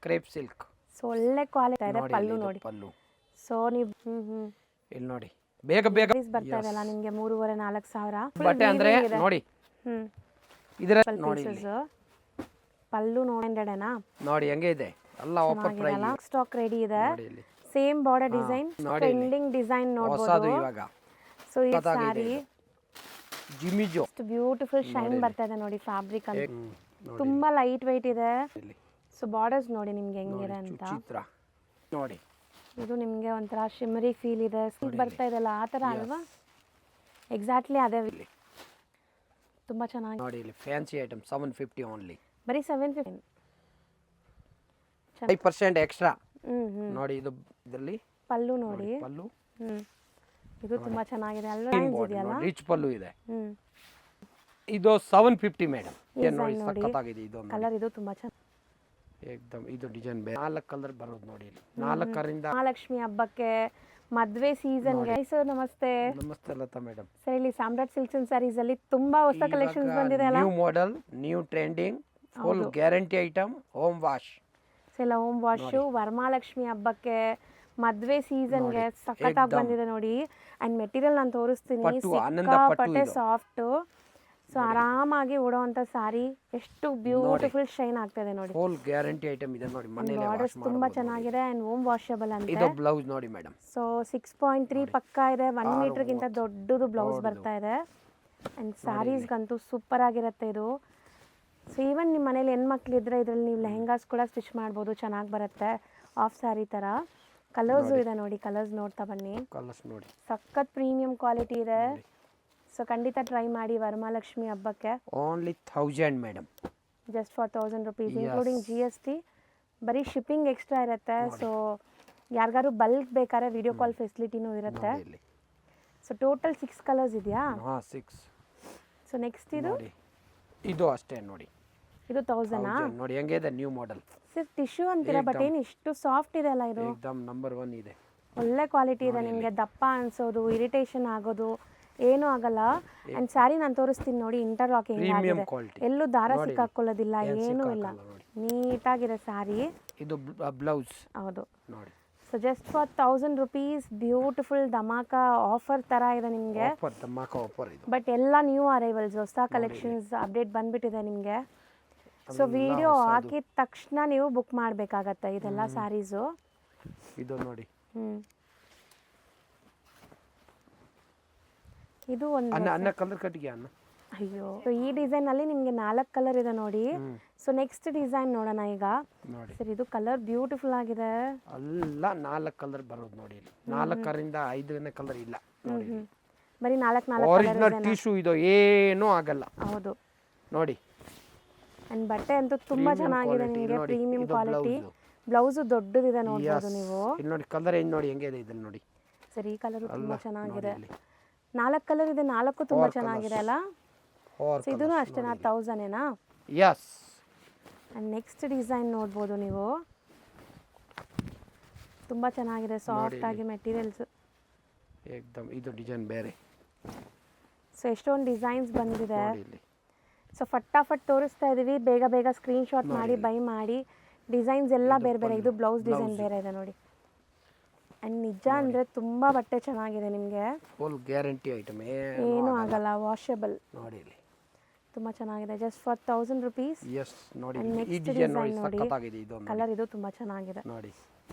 Crepe silk. So ಒಳ್ಳೆ quality ಇದೆ. ಪಲ್ಲು ನೋಡಿ. ಪಲ್ಲು. ಸೊ ನೀವು ಇಲ್ಲಿ ನೋಡಿ ಬೇಗ ಬೇಗ ಬರ್ತಾ ಇದೆಲ್ಲ ನಿಮಗೆ 3,500-4 ಸಾವಿರ ಬಟ್ಟೆ ಅಂದ್ರೆ ನೋಡಿ. ಇದರ ನೋಡಿ ಪಲ್ಲು 900 ನೋಡಿ ಹೆಂಗೆ ಇದೆ ಎಲ್ಲ ಆಫರ್ ಪ್ರೈಸ್. ಸ್ಟಾಕ್ ರೆಡಿ ಇದೆ. Same border design, trending design ನೋಡಬಹುದು ಇವಾಗ. ಸೊ ಈ ಸಾರಿ ಜಿಮಿಜೋ ಬ್ಯೂಟಿಫುಲ್ ಶೈನ್ ಬರ್ತಾ ಇದೆ ನೋಡಿ. ಫ್ಯಾಬ್ರಿಕ್ ಅಂತ ತುಂಬಾ ಲೈಟ್ ವೆಯ್ಟ್ ಇದೆ. ಸೊ ಬಾರ್ಡರ್ಸ್ ನೋಡಿ ನಿಮ್ಗೆ ಹೆಂಗಿದೆ ಅಂತ. ಚಿತ್ರ ನೋಡಿ. ಇದು ನಿಮಗೆ ಒಂಥರ ಶಿಮರಿ ಫೀಲ್ ಇದೆ. ಸಿಲ್ಕ್ ಬರ್ತಾ ಇದೆಲ್ಲ ಆ ಥರ ಅಲ್ವಾ? ಎಕ್ಸಾಕ್ಟ್ಲಿ ಅದೇ. ತುಂಬ ಚೆನ್ನಾಗಿ ನೋಡಿ ಇಲ್ಲಿ ಫ್ಯಾನ್ಸಿ ಐಟಮ್ 750 ಓನ್ಲಿ. ಬರೀ 750. 5% ಎಕ್ಸ್ಟ್ರಾ. ನೋಡಿ ಇದು ಇದರಲ್ಲಿ ಪಲ್ಲು ನೋಡಿ. ಪಲ್ಲು ಇದು ತುಂಬಾ ಚೆನ್ನಾಗಿದೆ ಅಲ್ವಾ? ಇದೆಯಲ್ಲ ರಿಚ್ ಪಲ್ಲು ಇದೆ. ಇದು 750 ಮೇಡಮ್. ನೋಡಿ ಸಕ್ಕತ್ತಾಗಿದೆ. ಇದು ಕಲರ್ ಇದು ತುಂಬಾ ಚೆನ್ನಾಗಿ ಏಕದಮ್. ಇದು ಡಿಸೈನ್ ಬೇರೆ 4 ಕಲರ್ ಬರೋದು ನೋಡಿ ಇಲ್ಲಿ. 4ರಿಂದ ಮಹಾಲಕ್ಷ್ಮಿ ಹಬ್ಬಕ್ಕೆ, ಮದುವೆ ಸೀಸನ್ಗೆ. ಸರ್ ನಮಸ್ತೆ. ನಮಸ್ತೆ ಲತಾ ಮೇಡಮ್. ಸರ್ ಇಲ್ಲಿ ಸಾಮ್ರಾಟ್ ಸಿಲ್ಕ್ಸ್ ಅಂಡ್ ಸ್ಯಾರೀಸ್ ಅಲ್ಲಿ ತುಂಬಾ ಹೊಸ ಕಲೆಕ್ಷನ್ಸ್ ಬಂದಿದೆ ಅಲ್ಲ? New model, new trending, full guarantee item, home wash. ಎಲ್ಲ ಹೋಮ್ ವಾಶ್ ವರಮಹಾಲಕ್ಷ್ಮಿ ಹಬ್ಬಕ್ಕೆ, ಮದುವೆ ಸೀಸನ್ಗೆ ಸಖತ್ತಾಗಿ ಬಂದಿದೆ ನೋಡಿ. ಅಂಡ್ ಮೆಟೀರಿಯಲ್ ನಾನು ತೋರಿಸ್ತೀನಿ. ಸಿಕ್ಕಾಪಟ್ಟೆ ಸಾಫ್ಟ್. ಸೊ ಆರಾಮಾಗಿ ಉಡೋಂತ ಸಾರಿ. ಎಷ್ಟು ಬ್ಯೂಟಿಫುಲ್ ಶೈನ್ ಆಗ್ತಿದೆ ನೋಡಿ. ಫುಲ್ ಗ್ಯಾರಂಟಿ ಐಟಮ್ ಇದೆ ನೋಡಿ. ಮನೆಯಲ್ಲಿ ಬಾರ್ಡರ್ಸ್ ತುಂಬಾ ಚೆನ್ನಾಗಿದೆ ಅಂಡ್ ಹೋಮ್ ವಾಷಬಲ್ ಅಂತ. ಇದು ಬ್ಲೌಸ್ ನೋಡಿ ಮೇಡಮ್. ಸೊ 6.3 ಪಕ್ಕಾ ಇದೆ. 1 ಮೀಟರ್ ಗಿಂತ ದೊಡ್ಡದು ಬ್ಲೌಸ್ ಬರ್ತಾ ಇದೆ. ಅಂಡ್ ಸ್ಯಾರೀಸ್ಗಂತೂ ಸೂಪರ್ ಆಗಿರುತ್ತೆ ಇದು. ಸೊ ಈವನ್ ನಿಮ್ಮ ಮನೇಲಿ ಹೆಣ್ಮಕ್ಳಿದ್ರೆ ಇದರಲ್ಲಿ ನೀವು ಲೆಹೆಂಗಾಸ್ ಕೂಡ ಸ್ಟಿಚ್ ಮಾಡ್ಬೋದು. ಚೆನ್ನಾಗಿ ಬರುತ್ತೆ. ಆಫ್ ಸ್ಯಾರಿ ಥರ. ಕಲರ್ಸು ಇದೆ ನೋಡಿ. ಕಲರ್ಸ್ ನೋಡ್ತಾ ಬನ್ನಿ. ಕಲರ್ಸ್ ನೋಡಿ ಸಖತ್ ಪ್ರೀಮಿಯಂ ಕ್ವಾಲಿಟಿ ಇದೆ. ಸೊ ಖಂಡಿತ ಟ್ರೈ ಮಾಡಿ ವರಮಹಾಲಕ್ಷ್ಮಿ ಹಬ್ಬಕ್ಕೆ. Only 1000 madam. Just for 1000 rupees including GST. ಬರೀ ಶಿಪ್ಪಿಂಗ್ ಎಕ್ಸ್ಟ್ರಾ ಇರುತ್ತೆ. ಸೊ ಯಾರಿಗಾರು ಬಲ್ಕ್ ಬೇಕಾದ್ರೆ ವಿಡಿಯೋ ಕಾಲ್ ಫೆಸಿಲಿಟಿನೂ ಇರುತ್ತೆ. ಸೊ ಟೋಟಲ್ 6 ಕಲರ್ಸ್ ಇದೆಯಾ? 6. ಸೊ ನೆಕ್ಸ್ಟ್ ಇದು ಅಷ್ಟೇ ನೋಡಿ. ಇದು 1000 ನೋಡಿ ಹೆಂಗಿದೆ ನ್ಯೂ ಮಾಡೆಲ್. ಸಿರ್ಫ್ ಟಿಶ್ಯೂ ಅಂತೀರಾ ಬಟ್ ಏನು ಇಷ್ಟು ಸಾಫ್ಟ್ ಇದೆ ಅಲ್ಲ ಇದು? ಏಕದಮ್ ನಂಬರ್ 1 ಇದೆ. ಒಳ್ಳೆ ಕ್ವಾಲಿಟಿ ಇದೆ. ನಿಮಗೆ ದಪ್ಪ ಅನ್ಸೋದು, ಇರಿಟೇಷನ್ ಆಗೋದು ಏನೂ ಆಗಲ್ಲ. ಅಂಡ್ ಸ್ಯಾರಿ ನಾನು ತೋರಿಸ್ತೀನಿ ನೋಡಿ. ಇಂಟರ್ಲಾಕಿಂಗ್ ಆಗಿದೆ. ಎಲ್ಲೂ ದಾರ ಸಿಕ್ಕಾಕೊಳ್ಳೋದಿಲ್ಲ, ಏನೂ ಇಲ್ಲ. ನೀಟಾಗಿದೆ ಸ್ಯಾರಿ. ಇದು ಬ್ಲೌಸ್. ಹೌದು ನೋಡಿ. So just for 1000 rupees beautiful dhamaka offer ತರ ಇದೆ ನಿಮಗೆ. ಧಮಾಕ ಆಫರ್ ಇದು. ಬಟ್ ಎಲ್ಲ ನ್ಯೂ ಅರೈವಲ್ಸ್, ಹೊಸ ಕಲೆಕ್ಷನ್ಸ್ ಅಪ್ಡೇಟ್ ಬಂದ್ಬಿಟ್ಟಿದೆ ನಿಮಗೆ. ಸೊ ವಿಡಿಯೋ ಹಾಕಿದ ತಕ್ಷಣ ನೀವು ಬುಕ್ ಮಾಡಬೇಕಾಗತ್ತೆ ಇದೆಲ್ಲ ಸ್ಯಾರೀಸು. ಇದು ನೋಡಿ. ಇದು ಒಂದು ಅನ್ನ ಕಲರ್ ಕಟ್ಟಿಗೆ ಅನ್ನ. ಅಯ್ಯೋ. ಸೊ ಈ ಡಿಸೈನ್ ಅಲ್ಲಿ ನಿಮಗೆ 4 ಕಲರ್ ಇದೆ ನೋಡಿ. ಸೊ ನೆಕ್ಸ್ಟ್ ಡಿಸೈನ್ ನೋಡೋಣ ಈಗ. ಸರ್ ಇದು ಕಲರ್ ಬ್ಯೂಟಿಫುಲ್ ಆಗಿದೆ. ಅಲ್ಲ 4 ಕಲರ್ ಬರೋದು ನೋಡಿ ಇಲ್ಲಿ. 4ರಿಂದ 5ನೇ ಕಲರ್ ಇಲ್ಲ ನೋಡಿ. ಬರೀ 4 ಒರಿಜಿನಲ್ ಟಿಶ್ಯೂ ಇದು, ಏನೂ ಆಗಲ್ಲ. ಹೌದು ನೋಡಿ. ಅಂಡ್ ಬಟ್ಟೆ ಅಂತೂ ತುಂಬಾ ಚೆನ್ನಾಗಿದೆ ನಿಮಗೆ. Premium quality. ಬ್ಲೌಸ್ ದೊಡ್ಡದಿದೆ ನೋಡಬಹುದು ನೀವು. ಇಲ್ಲಿ ನೋಡಿ ಕಲರ್ ಏನು ನೋಡಿ ಹೆಂಗಿದೆ ಇದಲ್ಲಿ ನೋಡಿ. ಸರ್ ಈ ಕಲರ್ ತುಂಬಾ ಚೆನ್ನಾಗಿದೆ. 4 ಕಲರ್ ಇದೆ. 4 ತುಂಬಾ ಚೆನ್ನಾಗಿದೆ ಅಲ್ಲ? ಸೊ ಇದೂ ಅಷ್ಟೇನಾ? 1000 ಏನಾ? ಯಸ್. ಅಂಡ್ ನೆಕ್ಸ್ಟ್ ಡಿಸೈನ್ ನೋಡ್ಬೋದು ನೀವು. ತುಂಬಾ ಚೆನ್ನಾಗಿದೆ. ಸಾಫ್ಟ್ ಆಗಿ ಮೆಟೀರಿಯಲ್ಸ್. ಏಕದಮ್. ಇದು ಡಿಸೈನ್ ಬೇರೆ. ಸೊ ಎಷ್ಟೊಂದು ಡಿಸೈನ್ಸ್ ಬಂದಿದೆ. ಸೊ ಫಟಾಫಟ್ ತೋರಿಸ್ತಾ ಇದೀವಿ. ಬೇಗ ಬೇಗ ಸ್ಕ್ರೀನ್ ಶಾಟ್ ಮಾಡಿ ಬೈ ಮಾಡಿ. ಡಿಸೈನ್ಸ್ ಎಲ್ಲ ಬೇರೆ ಬೇರೆ. ಇದು ಬ್ಲೌಸ್ ಡಿಸೈನ್ ಬೇರೆ ಇದೆ ನೋಡಿ. ಅಂಡ್ ನಿಜ ಅಂದ್ರೆ ತುಂಬಾ ಬಟ್ಟೆ ಚೆನ್ನಾಗಿದೆ ನಿಮಗೆ. ಫುಲ್ ಗ್ಯಾರಂಟಿ ಐಟಮ್, ಏನೂ ಆಗಲ್ಲ. ವಾಷಬಲ್ ನೋಡಿ ಇಲ್ಲಿ. ತುಂಬಾ ಚೆನ್ನಾಗಿದೆ. Just for 1000 rupees. ಯಸ್ ನೋಡಿ. ಈ ಡಿಸೈನ್ ನೋಡಿ ಸಖತ್ತಾಗಿದೆ. ಇದು ಕಲರ್ ಇದು ತುಂಬಾ ಚೆನ್ನಾಗಿದೆ ನೋಡಿ.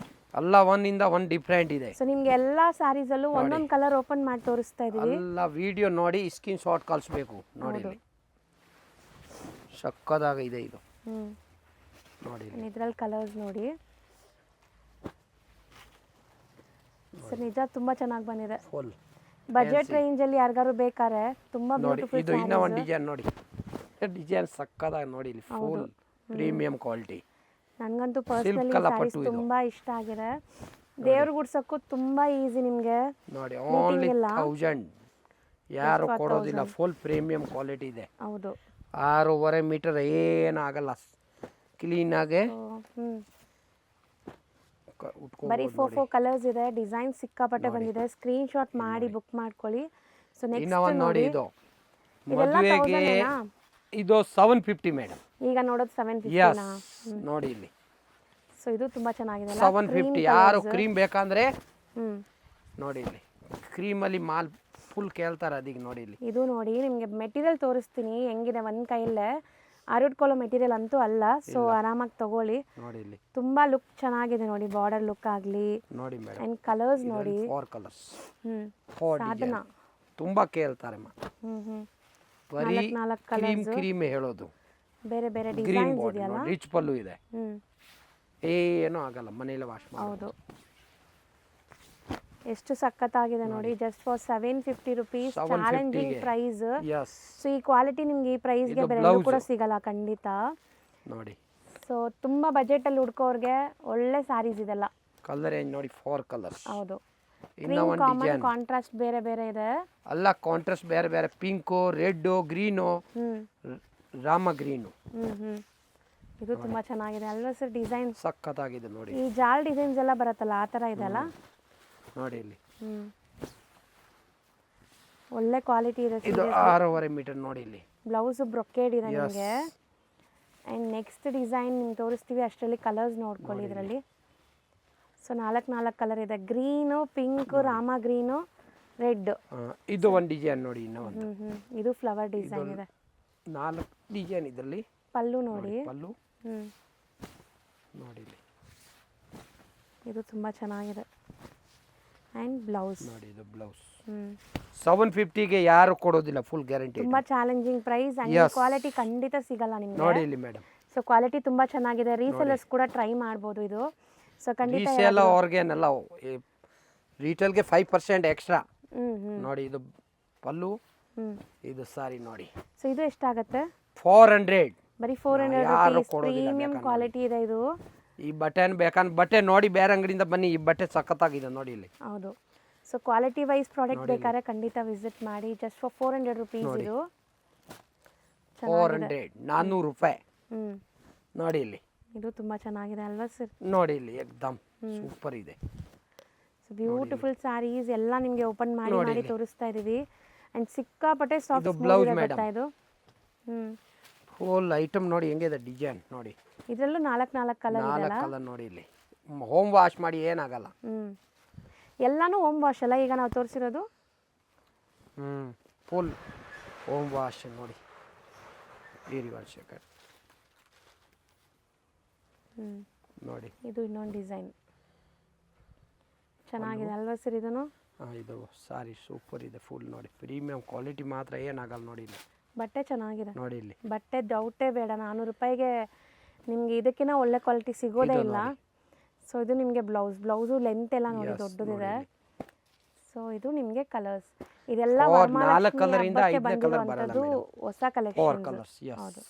ಎಲ್ಲ ಒಂದಿಂದ ಒಂದು ಡಿಫರೆಂಟ್ ಇದೆ. ಸೊ ನಿಮಗೆ ಎಲ್ಲ ಸ್ಯಾರೀಸ್ ಅಲ್ಲೂ ಒಂದೊಂದು ಕಲರ್ ಓಪನ್ ಮಾಡಿ ತೋರಿಸ್ತಾ ಇದೀವಿ. ಎಲ್ಲ ವಿಡಿಯೋ ನೋಡಿ ಸ್ಕ್ರೀನ್ ಶಾಟ್ ಕಳಿಸಬೇಕು ನೋಡಿ ಇಲ್ಲಿ. ಸಕ್ಕತ್ತಾಗಿದೆ ಇದು ನೋಡಿ. ಇದರಲ್ಲಿ ಕಲರ್ಸ್ ನೋಡಿ. ಸರ್ ನಿಜ ತುಂಬಾ ಚೆನ್ನಾಗಿ ಬಂದಿದೆ. ಫುಲ್ ಬಜೆಟ್ ರೇಂಜ್ ಅಲ್ಲಿ ಯಾರಿಗಾರು ಬೇಕಾದ್ರೆ ತುಂಬಾ ಬ್ಯೂಟಿಫುಲ್. ಇದು ಇನ್ನೂ ಒಂದು ಡಿಸೈನ್ ನೋಡಿ. ಡಿಸೈನ್ ಸಕ್ಕತ್ತಾಗಿ ನೋಡಿ ಇಲ್ಲಿ. Full premium quality. ನನಗಂತೂ ಪರ್ಸನಲಿ ಸ್ಯಾರೀಸ್ ತುಂಬಾ ಇಷ್ಟ ಆಗಿದೆ. ದೇವ್ರ ಗುಡ್ಸಕ್ಕೂ ತುಂಬಾ ಈಸಿ ನಿಮಗೆ ನೋಡಿ. ಓನ್ಲಿ 1000. ಯಾರು ಕೊಡೋದಿಲ್ಲ. ಫುಲ್ ಪ್ರೀಮಿಯಂ ಕ್ವಾಲಿಟಿ ಇದೆ. ಹೌದು. 6.5 ಮೀಟರ್ ಏನಾಗಲ್ಲ. ಕ್ಲೀನ್ ಆಗಿ ಬರೀ 4 ಕಲರ್ಸ್ ಇದೆ. ಡಿಸೈನ್ ಸಿಕ್ಕಾಪಟ್ಟೆ ಬಂದಿದೆ. ಸ್ಕ್ರೀನ್ ಶಾಟ್ ಮಾಡಿ ಬುಕ್ ಮಾಡ್ಕೊಳ್ಳಿ. ಸೊ ನೆಕ್ಸ್ಟ್ ನೋಡಿ. ಇದು ಮದುವೆಗೆ ಇದು 750 ಮೇಡಮ್. ಈಗ ನೋಡೋದು 750 ನೋಡಿ ಇಲ್ಲಿ. ಸೊ ಸೊ ಇದು ತುಂಬ ಚೆನ್ನಾಗಿದೆ 750. ಯಾರು ಕ್ರೀಮ್ ಬೇಕಂದ್ರೆ ಹ್ಞೂ ನೋಡಿ ಇಲ್ಲಿ ಕ್ರೀಮಲ್ಲಿ ಮಾಲ್ ಫುಲ್ ಕೇಳ್ತಾರೆ ಅದಕ್ಕೆ ನೋಡಿ ಇಲ್ಲಿ. ಇದು ನೋಡಿ ನಿಮಗೆ ಮೆಟೀರಿಯಲ್ ತೋರಿಸ್ತೀನಿ ಹೆಂಗಿದೆ, ಒಂದು ಕೈಯಲ್ಲೇ ಆರಿಟ್ಕೊಳ್ಳೋ ಮೆಟೀರಿಯಲ್ ಅಂತೂ ಅಲ್ಲ. ಸೊ ಆರಾಮಾಗಿ ತಗೊಳ್ಳಿ. ನೋಡಿ ಇಲ್ಲಿ ತುಂಬ ಲುಕ್ ಚೆನ್ನಾಗಿದೆ ನೋಡಿ, ಬಾರ್ಡರ್ ಲುಕ್ ಆಗಲಿ ನೋಡಿ ಮೇಡಮ್. ಆ್ಯಂಡ್ ಕಲರ್ಸ್ ನೋಡಿ. 4 ಕಲರ್ಸ್ ಹ್ಞೂ 4 ಸಾಧನ. ತುಂಬಾ ಕೇಳ್ತಾರೆ ಹ್ಞೂ ಬರೀ ನಾಲ್ಕು ಕ್ರೀಮ್ ಕಲರ್ಸ್, ಕ್ರೀಮ್ ಹೇಳೋದು. ಬೇರೆ ಬೇರೆ ಗ್ರೀನ್ ಡಿಸೈನ್ಸ್ ಬಾರ್ಡರ್ ಇದೆಯಲ್ಲ. ರಿಚ್ ಪಲ್ಲು ಇದೆ, ಹ್ಞೂ ಏನೂ ಆಗಲ್ಲ, ಮನೆಯಲ್ಲೇ ವಾಶ್ ಮಾಡಿ. ಹೌದು, ಎಷ್ಟು ಸಖತ್ತಾಗಿದೆ ನೋಡಿ. Just for 750 rupees, challenging price. Yes so ಈ ಕ್ವಾಲಿಟಿ ನಿಮ್ಗೆ ಈ ಪ್ರೈಸ್ಗೆ ಬೇರೆ ಕೂಡ ಸಿಗಲ್ಲ ಖಂಡಿತ. ನೋಡಿ ಸೊ ತುಂಬ ಬಜೆಟಲ್ಲಿ ಹುಡ್ಕೋರ್ಗೆ ಒಳ್ಳೆ ಸ್ಯಾರೀಸ್ ಇದೆಲ್ಲ. ಕಲರ್ ರೇಂಜ್ ನೋಡಿ 4 ಕಲರ್ಸ್. ಹೌದು, ಇನ್ನ ಕ್ರೀಮ್ ಒಂದು ಕಾಮನ್, ಡಿಸೈನ್ ಕಾಂಟ್ರಾಸ್ಟ್ ಬೇರೆ ಬೇರೆ ಇದೆ. ಅಲ್ಲ, ಕಾಂಟ್ರಾಸ್ಟ್ ಬೇರೆ ಬೇರೆ, pink, red, green, Rama green. ಇದು ತುಂಬಾ ಚೆನ್ನಾಗಿದೆ ಅಲ್ವಾ ಸರ್? ಡಿಸೈನ್ ಸಖತ್ತಾಗಿದೆ ನೋಡಿ. ಈ ಜಾಲ್ ಡಿಸೈನ್ಸ್ ಎಲ್ಲ ಬರುತ್ತಲ್ಲ ಆ ಥರ ಇದೆಲ್ಲ ನೋಡಿ ಇಲ್ಲಿ. ಒಳ್ಳೆ ಕ್ವಾಲಿಟಿ ಇದೆ. ಇದು 6.5 ಮೀಟರ್ ನೋಡಿ ಇಲ್ಲಿ. ಬ್ಲೌಸ್ ಬ್ರೊಕೇಡ್ ಇದೆ ನಿಮಗೆ. ಆ್ಯಂಡ್ ನೆಕ್ಸ್ಟ್ ಡಿಸೈನ್ ನಿಮ್ಗೆ ತೋರಿಸ್ತೀವಿ, ಅಷ್ಟರಲ್ಲಿ ಕಲರ್ಸ್ ನೋಡ್ಕೊಳ್ಳಿ ಇದರಲ್ಲಿ. ಸೊ 4 ಕಲರ್ ಇದೆ, green, pink, Rama green, red. ಇದು ಒಂದು ಡಿಸೈನ್ ನೋಡಿ, ಇನ್ನೂ ಒಂದು. ಇದು ಫ್ಲವರ್ ಡಿಸೈನ್ ಇದೆ. 4 ಡಿಸೈನ್ ಇದರಲ್ಲಿ. ಪಲ್ಲು ನೋಡಿ. ಪಲ್ಲು ನೋಡಿ ಇಲ್ಲಿ. ಇದು ತುಂಬ ಚೆನ್ನಾಗಿದೆ. ಆ್ಯಂಡ್ ಬ್ಲೌಸ್ ನೋಡಿ, ಇದು ಬ್ಲೌಸ್. 750ಗೆ ಯಾರು ಕೊಡೋದಿಲ್ಲ, ಫುಲ್ ಗ್ಯಾರಂಟಿ. ತುಂಬ ಚಾಲೆಂಜಿಂಗ್ ಪ್ರೈಸ್ ಆ್ಯಂಡ್ ಕ್ವಾಲಿಟಿ ಖಂಡಿತ ಸಿಗಲ್ಲ ನಿಮಗೆ. ನೋಡಿ ಇಲ್ಲಿ ಮೇಡಮ್. ಸೊ ಕ್ವಾಲಿಟಿ ತುಂಬ ಚೆನ್ನಾಗಿದೆ. ರೀಸೆಲ್ಲರ್ಸ್ ಕೂಡ ಟ್ರೈ ಮಾಡ್ಬೋದು ಇದು. ಸೊ ಖಂಡಿತ ರೀಸೇಲ್ ಅವ್ರಿಗೇನಲ್ಲ, ರೀಟೇಲ್ಗೆ 5% ಎಕ್ಸ್ಟ್ರಾ. ನೋಡಿ ಇದು ಪಲ್ಲು, ಇದು ಸಾರಿ ನೋಡಿ. ಸೊ ಇದು ಎಷ್ಟಾಗುತ್ತೆ? 400. ಬರೀ 400 ರುಪೀಸ್. ಪ್ರೀಮಿಯಂ ಕ್ವಾಲಿಟಿ ಇದೆ ಇದು. ಈ ಬಟನ್ ಬೇಕಂದ್ರೆ ಬಟ್ಟೆ ನೋಡಿ, ಬೇರೆ ಅಂಗಡಿಯಿಂದ ಬನ್ನಿ, ಈ ಬಟ್ಟೆ ಸಖತ್ತಾಗಿದೆ ನೋಡಿ ಇಲ್ಲಿ. ಹೌದು. ಸೊ ಕ್ವಾಲಿಟಿ ವೈಸ್ ಪ್ರಾಡಕ್ಟ್ ಬೇಕಾದ್ರೆ ಖಂಡಿತ ವಿಸಿಟ್ ಮಾಡಿ. ಜಸ್ಟ್ ಫಾರ್ 400 ರುಪೀಸ್ ಇದು. 400, 400 ರೂಪಾಯಿ. ನೋಡಿ ಇಲ್ಲಿ. ಇದು ತುಂಬ ಚೆನ್ನಾಗಿದೆ ಅಲ್ವಾ ಸರ್? ನೋಡಿ ಇಲ್ಲಿ, ಎಕ್ದಮ್ ಸೂಪರ್ ಇದೆ. ಸೊ ಬ್ಯೂಟಿಫುಲ್ ಸ್ಯಾರೀಸ್ ಎಲ್ಲ ನಿಮಗೆ ಓಪನ್ ಮಾಡಿ ತೋರಿಸ್ತಾ ಇದೀವಿ. ಆ್ಯಂಡ್ ಸಿಕ್ಕಾಪಟ್ಟೆ ಸಾಫ್ಟ್ ಬ್ಲೌಸ್ ಮೇಡಮ್. ಇದು ಹೋಲ್ ಐಟಮ್ ನೋಡಿ ಹೆಂಗಿದೆ ಡಿಸೈನ್ ನೋಡಿ. ಇದರಲ್ಲೂ 4 ಕಲರ್ ಇದೆ. 4 ಕಲರ್ ನೋಡಿ ಇಲ್ಲಿ. ಹೋಮ್ ವಾಶ್ ಮಾಡಿ ಏನಾಗಲ್ಲ. ಎಲ್ಲಾನು ಹೋಮ್ ವಾಶ್ ಅಲ್ಲ ಈಗ ನಾವು ತೋರಿಸಿರೋದು. ಫುಲ್ ಹೋಮ್ ವಾಶ್ ನೋಡಿ. ನೋಡಿ ಇದು ಇನ್ನೊಂದು ಡಿಸೈನ್ ಚೆನ್ನಾಗಿದೆ ಅಲ್ವಾ ಸರ್? ಇದನ್ನು ಇದು ಸಾರಿ ಸೂಪರ್ ಇದೆ ಫುಲ್ ನೋಡಿ. ಪ್ರೀಮಿಯಂ ಕ್ವಾಲಿಟಿ ಮಾತ್ರ ಏನಾಗಲ್ಲ ನೋಡಿ ಇಲ್ಲಿ. ಬಟ್ಟೆ ಚೆನ್ನಾಗಿದೆ ನೋಡಿ ಇಲ್ಲಿ. ಬಟ್ಟೆ ಡೌಟೇ ಬೇಡ. 400 ರೂಪಾಯಿಗೆ ನಿಮಗೆ ಇದಕ್ಕಿಂತ ಒಳ್ಳೆ ಕ್ವಾಲಿಟಿ ಸಿಗೋದೇ ಇಲ್ಲ. ಸೊ ಇದು ನಿಮಗೆ ಬ್ಲೌಸು ಲೆಂತ್ ಎಲ್ಲ ನೋಡಿ ದೊಡ್ಡದಿದೆ. ಸೊ ಇದು ನಿಮಗೆ ಕಲರ್ಸ್ ಇದೆಲ್ಲ 4 ಕಲರಿಂದ 5 ಕಲರ್ ಬರಲ್ಲ ಮೇಡಂ. ಹೊಸ ಕಲೆಕ್ಷನ್. ಹೌದು.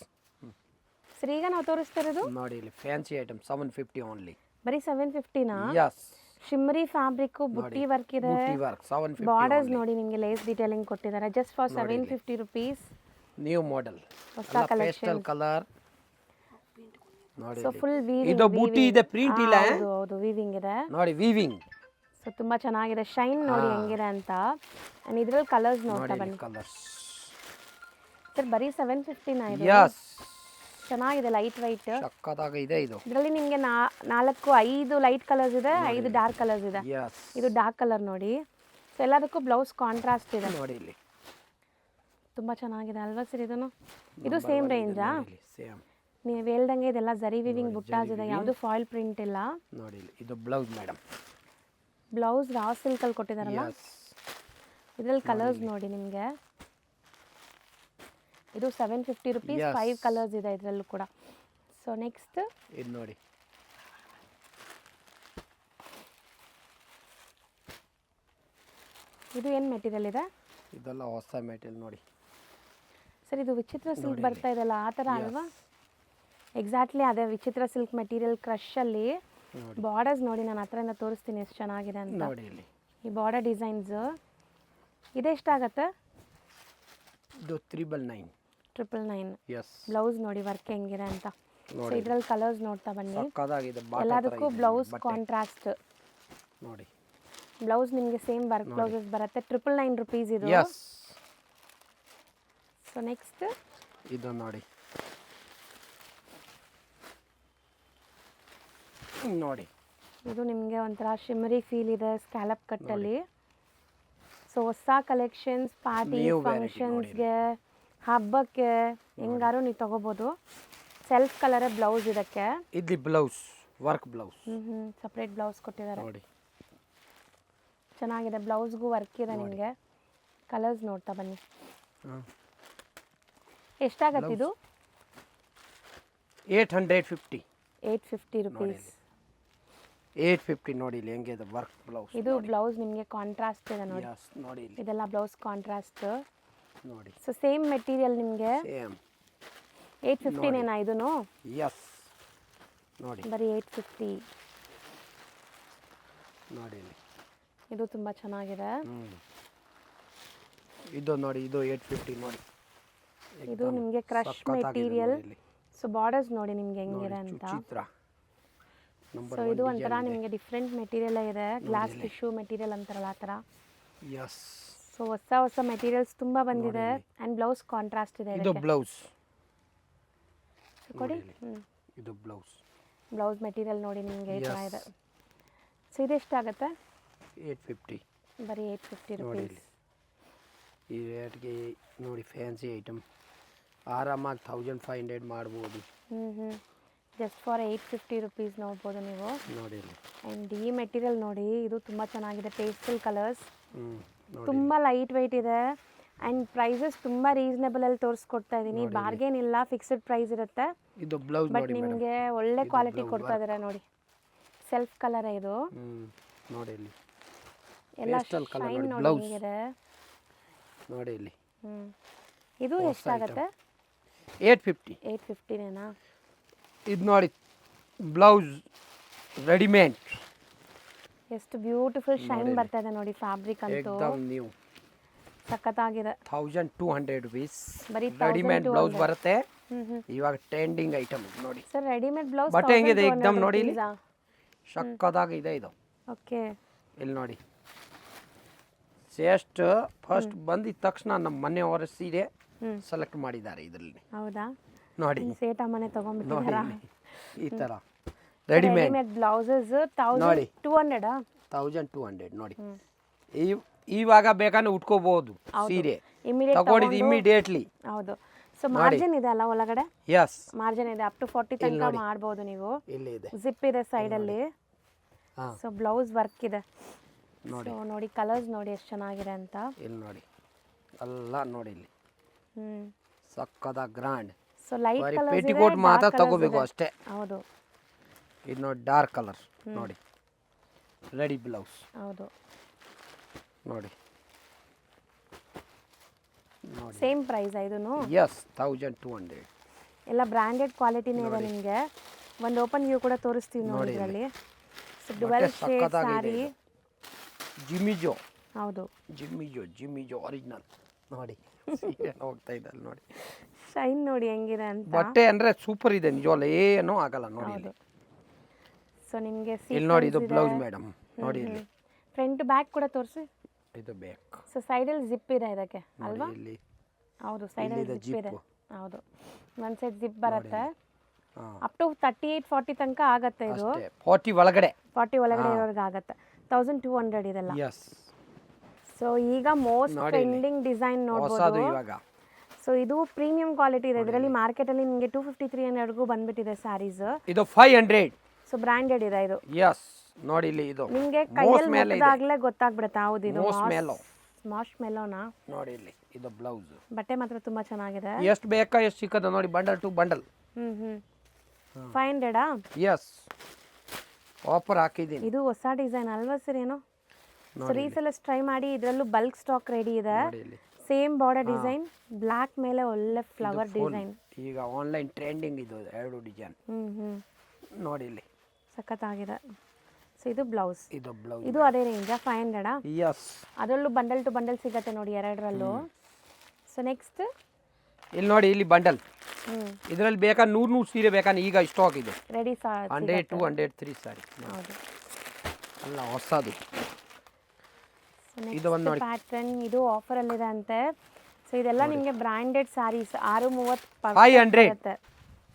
ಸರ್ ಈಗ ನಾವು ತೋರಿಸ್ತಾ ಇರೋದು ನೋಡಿ ಇಲ್ಲಿ ಫ್ಯಾನ್ಸಿ ಐಟಮ್ 750 ಓನ್ಲಿ. ಬರೀ 750ನಾ? ಯಸ್. ಶಿಮ್ಮರಿ ಫ್ಯಾಬ್ರಿಕ್, ಬುಟ್ಟಿ ವರ್ಕ್ ಇದೆ. ಬುಟ್ಟಿ ವರ್ಕ್ 750. ಬಾರ್ಡರ್ಸ್ ನೋಡಿ ನಿಮಗೆ ಲೇಸ್ ಡೀಟೇಲಿಂಗ್ ಕೊಟ್ಟಿದ್ದಾರೆ. Just for 750 rupees. New model, ಹೊಸ ಕಲೆಕ್ಷನ್ ಕಲರ್ ನೋಡಿ. So full weaving. ಇದು ಬುಟ್ಟಿ ಇದೆ, ಪ್ರಿಂಟ್ ಇಲ್ಲ. ಹೌದು ವೀವಿಂಗ್ ಇದೆ ನೋಡಿ, ವೀವಿಂಗ್. ಸೊ ತುಂಬಾ ಚೆನ್ನಾಗಿದೆ. ಶೈನ್ ನೋಡಿ ಹೆಂಗಿದೆ ಅಂತ. ಅಂಡ್ ಇದ್ರಲ್ಲಿ ಕಲರ್ಸ್ ನೋಡ್ತಾ ಬನ್ನಿ. ಕಲರ್ಸ್ ಸರ್ ಬರೀ 750 ನಾ ಇದು? ಯಸ್. ಚೆನ್ನಾಗಿದೆ, ಲೈಟ್ ವೈಟ್. ಸಕ್ಕತ್ತಾಗಿದೆ ಇದು. ಇದರಲ್ಲಿ ನಿಮಗೆ 5 ಲೈಟ್ ಕಲರ್ಸ್ ಇದೆ, 5 ಡಾರ್ಕ್ ಕಲರ್ಸ್ ಇದೆ. ಯಸ್. ಇದು ಡಾರ್ಕ್ ಕಲರ್ ನೋಡಿ. ಸೊ ಎಲ್ಲದಕ್ಕೂ ಬ್ಲೌಸ್ ಕಾಂಟ್ರಾಸ್ಟ್ ಇದೆ ನೋಡಿ ಇಲ್ಲಿ. ತುಂಬ ಚೆನ್ನಾಗಿದೆ ಅಲ್ವಾ ಸರ್? ಇದನ್ನು ಇದು ಸೇಮ್ ರೇಂಜಾ? ಸೇಮ್. ನೀವು ಹೇಳ್ದಂಗೆ ಇದೆಲ್ಲ ಜರಿ ವಿವಿಂಗ್ ಬುಟ್ಟಾಸ್ ಇದೆ, ಯಾವುದು ಫಾಯಿಲ್ ಪ್ರಿಂಟ್ ಇಲ್ಲ. ನೋಡಿ ಇಲ್ಲಿ. ಇದು ಬ್ಲೌಸ್ ಮೇಡಮ್. ಬ್ಲೌಸ್ ರಾ ಸಿಲ್ಕಲ್ಲಿ ಕೊಟ್ಟಿದ್ದಾರಲ್ಲ. ಇದರಲ್ಲಿ ಕಲರ್ಸ್ ನೋಡಿ ನಿಮಗೆ. ಇದು 750 ರುಪೀಸ್. 5 ಕಲರ್ಸ್ ಇದೆ ಇದರಲ್ಲೂ ಕೂಡ. ಸೊ ನೆಕ್ಸ್ಟ್ ಇದು ನೋಡಿ. ಇದು ಏನು ಮೆಟೀರಿಯಲ್ ಇದೆ? ಇದೆಲ್ಲ ಹೊಸ ಮೆಟೀರಿಯಲ್ ನೋಡಿ. ಸರ್ ಇದು ವಿಚಿತ್ರ ಸಿಲ್ಕ್ ಬರ್ತಾ ಇದೆಲ್ಲ ಆ ಥರ ಅಲ್ವಾ? ಎಕ್ಸಾಕ್ಟ್ಲಿ ಅದೇ ವಿಚಿತ್ರ ಸಿಲ್ಕ್ ಮೆಟೀರಿಯಲ್ ಕ್ರಶಲ್ಲಿ. ಬಾರ್ಡರ್ಸ್ ನೋಡಿ, ನಾನು ಹತ್ರದಿಂದ ತೋರಿಸ್ತೀನಿ ಎಷ್ಟು ಚೆನ್ನಾಗಿದೆ ಅಂತ. ನೋಡಿ ಇಲ್ಲಿ. ಈ ಬಾರ್ಡರ್ ಡಿಸೈನ್ಸ್ ಇದೆಷ್ಟಾಗತ್ತೆ? ಇದು 999. ಯಸ್. ಬ್ಲೌಸ್ ನೋಡಿ ವರ್ಕ್ ಹೆಂಗಿದೆ ಅಂತ. ಸೊ ಇದರಲ್ಲಿ ಕಲರ್ಸ್ ನೋಡ್ತಾ ಬನ್ನಿ. ಸಕ್ಕತ್ತಾಗಿದೆ. ಎಲ್ಲದಕ್ಕೂ ಬ್ಲೌಸ್ ಕಾಂಟ್ರಾಸ್ಟ್ ನೋಡಿ. ಬ್ಲೌಸ್ ನಿಮಗೆ ಸೇಮ್ ವರ್ಕ್ ಬ್ಲೌಸಸ್ ಬರುತ್ತೆ. 999 ರುಪೀಸ್ ಇದು. ಯಸ್. ಸೊ ನೆಕ್ಸ್ಟ್ ಇದು ನೋಡಿ. ನೋಡಿ ಇದು ನಿಮಗೆ ಒಂಥರ ಶಿಮರಿ ಫೀಲ್ ಇದೆ ಸ್ಕ್ಯಾಲಪ್ ಕಟ್ಟಲ್ಲಿ. ಸೊ ಹೊಸ ಕಲೆಕ್ಷನ್ಸ್ ಪಾರ್ಟಿ New variety ಫಂಕ್ಷನ್ಸ್ಗೆ ಹಬ್ಬಕ್ಕೆ ಹೆಂಗಾರು ನೀವು ತಗೋಬೋದು. ಸೆಲ್ಫ್ ಕಲರೇ ಬ್ಲೌಸ್ ಇದಕ್ಕೆ. ಇದು blouse work blouse separate blouse ಕೊಟ್ಟಿದ್ದಾರೆ. ನೋಡಿ ಚೆನ್ನಾಗಿದೆ, ಬ್ಲೌಸ್ಗೂ ವರ್ಕ್ ಇದೆ ನಿಮಗೆ. ಕಲರ್ಸ್ ನೋಡ್ತಾ ಬನ್ನಿ. ಎಷ್ಟಾಗತ್ತೆ ಇದು? 850 850 ರುಪೀಸ್. 850 ನೋಡಿ ಇಲ್ಲಿ ಹೆಂಗಿದೆ ವರ್ಕ್ ಬ್ಲೌಸ್. ಇದು ಬ್ಲೌಸ್ ನಿಮಗೆ ಕಾಂಟ್ರಾಸ್ಟ್ ಇದೆ ನೋಡಿ. ಯಸ್ ನೋಡಿ ಇಲ್ಲಿ ಇದೆಲ್ಲ ಬ್ಲೌಸ್ ಕಾಂಟ್ರಾಸ್ಟ್ ನೋಡಿ. ಸೊ ಸೇಮ್ ಮೆಟೀರಿಯಲ್ ನಿಮಗೆ ಸೇಮ್ 850 ನೇನಾ ಇದೂನು? ಯಸ್ ನೋಡಿ ಬರೀ 850. ನೋಡಿ ಇಲ್ಲಿ ಇದು ತುಂಬ ಚೆನ್ನಾಗಿದೆ. ಇದು ನೋಡಿ ಇದು 850 ನೋಡಿ. ಇದು ನಿಮಗೆ ಕ್ರಶ್ ಮೆಟೀರಿಯಲ್. ಸೊ ಬಾರ್ಡರ್ಸ್ ನೋಡಿ ನಿಮ್ಗೆ ಹೆಂಗಿದೆ ಅಂತ. ಚಿತ್ರ ಸೊ ಇದು ಒಂಥರ ನಿಮಗೆ ಡಿಫ್ರೆಂಟ್ ಮೆಟೀರಿಯಲ್ ಇದೆ, ಗ್ಲಾಸ್ ಟಿಶ್ಯೂ ಮೆಟೀರಿಯಲ್ ಅಂತಾರಲ್ಲ ಆ ಥರ. ಯಸ್ ಸೊ ಹೊಸ ಹೊಸ ಮೆಟೀರಿಯಲ್ಸ್ ತುಂಬ ಬಂದಿದೆ. ಆ್ಯಂಡ್ ಬ್ಲೌಸ್ ಕಾಂಟ್ರಾಸ್ಟ್ ಇದೆ. ಇದು ಬ್ಲೌಸ್ ಕೊಡಿ. ಇದು ಬ್ಲೌಸ್ ಬ್ಲೌಸ್ ಮೆಟೀರಿಯಲ್ ನೋಡಿ ನಿಮಗೆ ಈ ಥರ ಇದೆ. ಸೊ ಇದು ಎಷ್ಟಾಗುತ್ತೆ? 850 ಬರೀ 850 ರುಪೀಸ್. ಈ ರೇಟ್ಗೆ ನೋಡಿ ಫ್ಯಾನ್ಸಿ ಐಟಮ್ ಆರಾಮಾಗಿ 1500 ಮಾಡ್ಬೋದು. ಜಸ್ಟ್ ಫಾರ್ 850 ರುಪೀಸ್ ನೋಡ್ಬೋದು ನೀವು. ನೋಡಿ ಆ್ಯಂಡ್ ಈ ಮೆಟೀರಿಯಲ್ ನೋಡಿ, ಇದು ತುಂಬ ಚೆನ್ನಾಗಿದೆ. ಪೇಸ್ಟಲ್ ಕಲರ್ಸ್, ನೋಡಿ ತುಂಬ ಲೈಟ್ ವೆಯ್ಟ್ ಇದೆ. ಆ್ಯಂಡ್ ಪ್ರೈಸಸ್ ತುಂಬ ರೀಸನೇಬಲಲ್ಲಿ ತೋರಿಸ್ಕೊಡ್ತಾ ಇದ್ದೀನಿ. ಬಾರ್ಗೇನ್ ಇಲ್ಲ, ಫಿಕ್ಸ್ಡ್ ಪ್ರೈಸ್ ಇರುತ್ತೆ. ಇದು ಬ್ಲೌಸ್ ಬಟ್ ನೋಡಿ ನಿಮಗೆ ಒಳ್ಳೆ ಕ್ವಾಲಿಟಿ ಕೊಡ್ತಾ ಇದ್ದಾರೆ ನೋಡಿ. ಸೆಲ್ಫ್ ಕಲರ್ ಇದು. ನೋಡಿ ಇಲ್ಲಿ ಎಲ್ಲ ಪೇಸ್ಟಲ್ ಕಲರ್ ಶೈನ್ ನೋಡಿ ನೋಡಿ ಬ್ಲೌಸ್ ಇದೆ. ನೋಡಿ ಇಲ್ಲಿ ಇದು ಎಷ್ಟಾಗುತ್ತೆ? 850. 850 ನೇನಾ? ಇದು ನೋಡಿ ಬ್ಲೌಸ್ ರೆಡಿಮೇಡ್. ಎಷ್ಟು ಬ್ಯೂಟಿಫುಲ್ ಶೈನ್ ಬರ್ತಾ ಇದೆ ನೋಡಿ. ಫ್ಯಾಬ್ರಿಕ್ ಅಂತೂ ಏಕ್ದಮ್ ನ್ಯೂ. ಸಖತ್ತಾಗಿದೆ. 1200 ರುಪೀಸ್ ಬರೀ ರೆಡಿಮೇಡ್ ಬ್ಲೌಸ್ ಬರುತ್ತೆ. ಇವಾಗ ಟ್ರೆಂಡಿಂಗ್ ಐಟಮ್ ನೋಡಿ. ಸರ್ ರೆಡಿಮೇಡ್ ಬ್ಲೌಸ್ ಬಟ್ಟೆ ಹೆಂಗಿದೆ ಏಕ್ದಮ್ ನೋಡಿ ಇಲ್ಲಿ ಸಕ್ಕತ್ತಾಗಿದೆ ಇದು. ಓಕೆ ಇಲ್ಲಿ ನೋಡಿ ಜಸ್ಟ್ ಫಸ್ಟ್ ಬಂದಿದ ತಕ್ಷಣ ನಮ್ಮ ಮನೆಯವರ ಸೀರೆ ಸೆಲೆಕ್ಟ್ ಮಾಡಿದ್ದಾರೆ ಇದರಲ್ಲಿ. ಹೌದಾ? ನೋಡಿ ಸೇಟ ಮನೆ ತಗೊಂಡ್ಬಿಟ್ಟಿದ್ದಾರಾ? ಈ ತರ ರೆಡಿಮೇಡ್ ಬ್ಲೌಸಸ್ ನೋಡಿ 1200. 1200 ನೋಡಿ. ಇವಾಗ ಬೇಕಾದ್ರೆ ಉಟ್ಕೋಬಹುದು ಸೀರೆ ತಗೊಂಡಿದ್ದು ಇಮಿಡಿಯೇಟ್ಲಿ. ಹೌದು. ಸೊ ಮಾರ್ಜಿನ್ ಇದೆ ಅಲ್ಲ ಒಳಗಡೆ? ಯಸ್ ಮಾರ್ಜಿನ್ ಇದೆ. ಅಪ್ ಟು 40 ತನಕ ಮಾಡ್ಬೋದು ನೀವು. ಇಲ್ಲಿ ಇದೆ ಜಿಪ್ ಇದೆ ಸೈಡ್ ಅಲ್ಲಿ. ಸೊ ಬ್ಲೌಸ್ ವರ್ಕ್ ಇದೆ ನೋಡಿ. ನೋಡಿ ಕಲರ್ಸ್ ನೋಡಿ ಎಷ್ಟು ಚೆನ್ನಾಗಿದೆ ಅಂತ. ಇಲ್ಲಿ ನೋಡಿ ಎಲ್ಲ ನೋಡಿ ಇಲ್ಲಿ ಸಕ್ಕದ grand. So light colours petticoat ಮಾತ್ರ ತಗೋಬೇಕು ಅಷ್ಟೇ. ಹೌದು. ಇದು ನೋಡಿ ಡಾರ್ಕ್ ಕಲರ್ ನೋಡಿ ರೆಡಿ ಬ್ಲೌಸ್. ಹೌದು ನೋಡಿ ನೋಡಿ ಸೇಮ್ ಪ್ರೈಸ್ ಇದೂನು? ಯಸ್ 1200. ಎಲ್ಲ ಬ್ರ್ಯಾಂಡೆಡ್ ಕ್ವಾಲಿಟಿನೇ ಇದೆ ನಿಮಗೆ. ಒಂದು ಓಪನ್ ವ್ಯೂ ಕೂಡ ತೋರಿಸ್ತೀವಿ ನೋಡಿ ಇದರಲ್ಲಿ. ಸೊ ಡುವೆಲ್ ಶೇಡ್ ಸಾರಿ ಜಿಮಿಜೋ. ಹೌದು ಜಿಮಿಜೋ ಒರಿಜಿನಲ್ ನೋಡಿ. ಸೀರೆ ಹೋಗ್ತಾ ಇದೆ ಅಲ್ಲಿ ನೋಡಿ. ಶೈನ್ ನೋಡಿ ಹೆಂಗಿದೆ ಅಂತ. ಬಟ್ಟೆ ಅಂದ್ರೆ ಸೂಪರ್ ಇದೆ ನಿಜವಲ್ಲ, ಏನೂ ಆಗಲ್ಲ ನೋಡಿ. ಹೌದು. ಸೊ ನಿಮಗೆ ಇಲ್ಲಿ ನೋಡಿ ಇದು ಬ್ಲೌಸ್ ಮೇಡಮ್ ನೋಡಿ ಇಲ್ಲಿ ಫ್ರಂಟ್ ಬ್ಯಾಕ್ ಕೂಡ ತೋರಿಸಿ. ಇದು ಬ್ಯಾಕ್. ಸೊ ಸೈಡಲ್ಲಿ ಜಿಪ್ ಇದೆ ಇದಕ್ಕೆ ಅಲ್ವಾ? ಇಲ್ಲಿ ಹೌದು ಸೈಡಲ್ಲಿ ಜಿಪ್ ಇದೆ. ಹೌದು ಒಂದು ಸೈಡ್ ಜಿಪ್ ಬರುತ್ತೆ. ಅಪ್ ಟು 38-40 ತನಕ ಆಗತ್ತೆ ಇದು. 40 ಒಳಗಡೆ 40 ಒಳಗಡೆ ಇರೋರ್ಗೆ ಆಗತ್ತೆ. 1200 ಇದೆಲ್ಲ. ಯಸ್. ಸೊ ಈಗ ಮೋಸ್ಟ್ ಟ್ರೆಂಡಿಂಗ್ ಡಿಸೈನ್ ನೋಡ್ಬೋದು ಇವಾಗ. ಸೊ ಇದು ಪ್ರೀಮಿಯಂ ಕ್ವಾಲಿಟಿ ಇದೆ. ಇದರಲ್ಲಿ ಮಾರ್ಕೆಟಲ್ಲಿ ನಿಮಗೆ 250-300ಗೂ ಬಂದ್ಬಿಟ್ಟಿದೆ ಸ್ಯಾರೀಸ್. ಇದು 500. ಸೊ ಬ್ರ್ಯಾಂಡೆಡ್ ಇದೆ ಇದು. ಯಸ್ ನೋಡಿ ಇಲ್ಲಿ ಇದು ನಿಮಗೆ ಕೈಯಲ್ಲಿ ಮುಟ್ಟಿದಾಗಲೇ ಗೊತ್ತಾಗ್ಬಿಡುತ್ತೆ ಹೌದು ಇದು ಮಾಶ್ ಮೆಲೋನಾ. ನೋಡಿ ಇಲ್ಲಿ ಇದು ಬ್ಲೌಸ್. ಬಟ್ಟೆ ಮಾತ್ರ ತುಂಬಾ ಚೆನ್ನಾಗಿದೆ. ಎಷ್ಟು ಬೇಕಾ ಎಷ್ಟು ಸಿಕ್ಕದ ನೋಡಿ bundle to bundle. 500 yes offer ಹಾಕಿದ್ದೀನಿ. ಇದು ಹೊಸ ಡಿಸೈನ್ ಅಲ್ವಾ ಸರ್? ಏನೋ ರೀಸೆಲ್ಲರ್ಸ್ ಟ್ರೈ ಮಾಡಿ. ಇದರಲ್ಲೂ ಬಲ್ಕ್ ಸ್ಟಾಕ್ ರೆಡಿ ಇದೆ. ಸೇಮ್ ಬಾರ್ಡರ್ ಡಿಸೈನ್, ಬ್ಲ್ಯಾಕ್ ಮೇಲೆ ಒಳ್ಳೆ ಫ್ಲವರ್ ಡಿಸೈನ್. ಈಗ ಆನ್ಲೈನ್ ಟ್ರೆಂಡಿಂಗ್ ಇದು ಎರಡು ಡಿಸೈನ್ ನೋಡಿ ಇಲ್ಲಿ ಸಖತ್ತಾಗಿದೆ. ಸೊ ಇದು ಬ್ಲೌಸ್. ಇದು ಬ್ಲೌಸ್. ಇದು ಅದೇ ರೇಂಜ್ 500. ಯಸ್. ಅದರಲ್ಲೂ ಬಂಡಲ್ ಟು ಬಂಡಲ್ ಸಿಗುತ್ತೆ ನೋಡಿ ಎರಡರಲ್ಲೂ. ಸೊ ನೆಕ್ಸ್ಟ್ ಇಲ್ಲಿ ನೋಡಿ ಇಲ್ಲಿ ಬಂಡಲ್. ಇದರಲ್ಲಿ ಬೇಕಾ 100 ಸೀರೆ ಬೇಕಾ ಈಗ ಸ್ಟಾಕ್ ಇದೆ ರೆಡಿ. 100 203 ಸಾರಿ. ಹೌದು ಅಲ್ಲ ಹೊಸದು. ಇದು ಒಂದು ನೋಡಿ ಪ್ಯಾಟರ್ನ್. ಇದು ಆಫರ್ ಅಲ್ಲಿ ಇದೆ ಅಂತೆ. ಸೊ ಇದೆಲ್ಲ ನಿಮಗೆ ಬ್ರಾಂಡೆಡ್ ಸಾರೀಸ್ 630 500 ಇರುತ್ತೆ.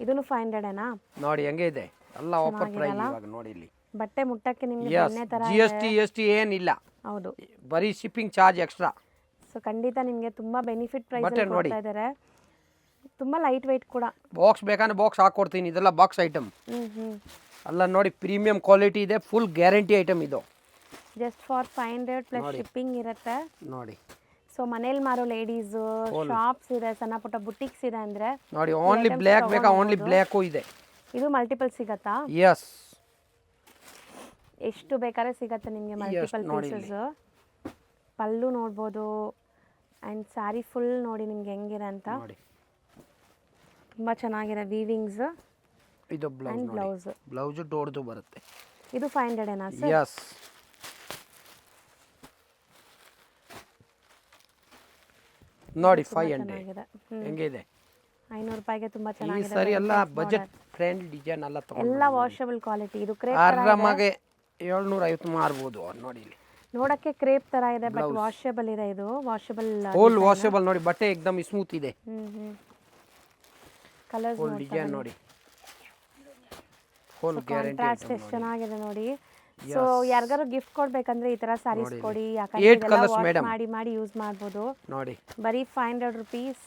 ಇದನ್ನು 500 ಏನಾ? ನೋಡಿ ಹೆಂಗೆ ಇದೆ ಎಲ್ಲ ಆಫರ್ ಪ್ರೈಸ್ ಇವಾಗ ನೋಡಿ ಇಲ್ಲಿ. ಬಟ್ಟೆ ಮುಟ್ಟಕ್ಕೆ ನಿಮಗೆ ಎಸ್ ಬೆಣ್ಣೆ ತರ GST ಏನಿಲ್ಲ, ಹೌದು. ಬರೀ ಶಿಪ್ಪಿಂಗ್ ಚಾರ್ಜ್ ಎಕ್ಸ್ಟ್ರಾ. ಸೊ ಖಂಡಿತ ನಿಮಗೆ ತುಂಬಾ ಬೆನಿಫಿಟ್ ಪ್ರೈಸ್ ಬಟ್ಟೆ ನೋಡಿ. ಕೊಡ್ತಾ ಇದ್ದಾರೆ. ತುಂಬಾ ಲೈಟ್ ವೆಯ್ಟ್ ಕೂಡ. ಬಾಕ್ಸ್ ಬೇಕಂದ್ರೆ ಬಾಕ್ಸ್ ಹಾಕೊಡ್ತೀನಿ, ಇದೆಲ್ಲ ಬಾಕ್ಸ್ ಐಟಮ್ ಅಲ್ಲ ನೋಡಿ, ಪ್ರೀಮಿಯಂ ಕ್ವಾಲಿಟಿ ಇದೆ, ಫುಲ್ ಗ್ಯಾರಂಟಿ ಐಟಮ್ ಇದು. ಜಸ್ಟ್ ಫಾರ್ 500 ಪ್ಲಸ್ ಶಿಪ್ಪಿಂಗ್ ಇರುತ್ತೆ ನೋಡಿ. ಸೊ ಮನೇಲಿ ಮಾರೋ ಲೇಡೀಸ್, ಶಾಪ್ಸ್ ಇದೆ, ಸಣ್ಣ ಪುಟ್ಟ ಬುಟಿಕ್ಸ್ ಇದೆ ಅಂದ್ರೆ ನೋಡಿ. ಓನ್ಲಿ ಬ್ಲ್ಯಾಕ್ ಬೇಕಾ, ಓನ್ಲಿ ಬ್ಲ್ಯಾಕು ಇದೆ. ಇದು ಮಲ್ಟಿಪಲ್ ಸಿಗತ್ತಾ? ಎಸ್, ಎಷ್ಟು ಬೇಕಾದ್ರೆ ಸಿಗತ್ತೆ ನಿಮಗೆ ಮಲ್ಟಿಪಲ್ ಪೀಸಸ್. ಪಲ್ಲು ನೋಡ್ಬೋದು ಆ್ಯಂಡ್ ಸ್ಯಾರಿ ಫುಲ್ ನೋಡಿ ನಿಮ್ಗೆ ಹೆಂಗಿದೆ ಅಂತ. ತುಂಬ ಚೆನ್ನಾಗಿದೆ ವೀವಿಂಗ್ಸ್. ಇದು ಬ್ಲೌಸ್, ಬ್ಲೌಸ್ ಡೋರ್ದು ಬರುತ್ತೆ. ಇದು 500 ಏನಾ ಸರ್? ಎಸ್. ನೋಡಿ 500 ಹೆಂಗಿದೆ, 500 ರೂಪಾಯಿಗೆ ತುಂಬಾ ಚೆನ್ನಾಗಿದೆ. ಸರಿ ಎಲ್ಲ ಬಜೆಟ್ ಫ್ರೆಂಡ್ ಡಿಸೈನ್ ಎಲ್ಲ ತಗೊಂಡು ಎಲ್ಲ ವಾಷಬಲ್ ಕ್ವಾಲಿಟಿ. ಇದು ಕ್ರೇಪ್ ಆರಾಮಾಗಿ 750 ಮಾರ್ಬೋದು ನೋಡಿ. ಇಲ್ಲಿ ನೋಡಕ್ಕೆ ಕ್ರೇಪ್ ತರ ಇದೆ, ಬಟ್ ವಾಷಬಲ್ ಇದೆ. ಇದು ವಾಷಬಲ್, ಫುಲ್ ವಾಷಬಲ್ ನೋಡಿ. ಬಟ್ಟೆ एकदम ಸ್ಮೂತ್ ಇದೆ. ಕಲರ್ಸ್ ಫುಲ್ ಡಿಸೈನ್ ನೋಡಿ, ಫುಲ್ ಗ್ಯಾರಂಟಿ. ಕಾಂಟ್ರಾಸ್ಟ್ ಎಷ್ಟು ಚೆನ್ನಾಗಿದೆ ನೋಡಿ. ಸೊ ಯಾರಿಗಾರು ಗಿಫ್ಟ್ ಕೊಡ್ಬೇಕಂದ್ರೆ ಈ ತರ ಸ್ಯಾರೀಸ್ ಕೊಡಿ, 8 ಯಾಕಂದ್ರೆ ಕಲರ್ಸ್ ಮೇಡಮ್, ಮಾಡಿ ಯೂಸ್ ಮಾಡ್ಬೋದು ನೋಡಿ. ಬರೀ 500 ರುಪೀಸ್.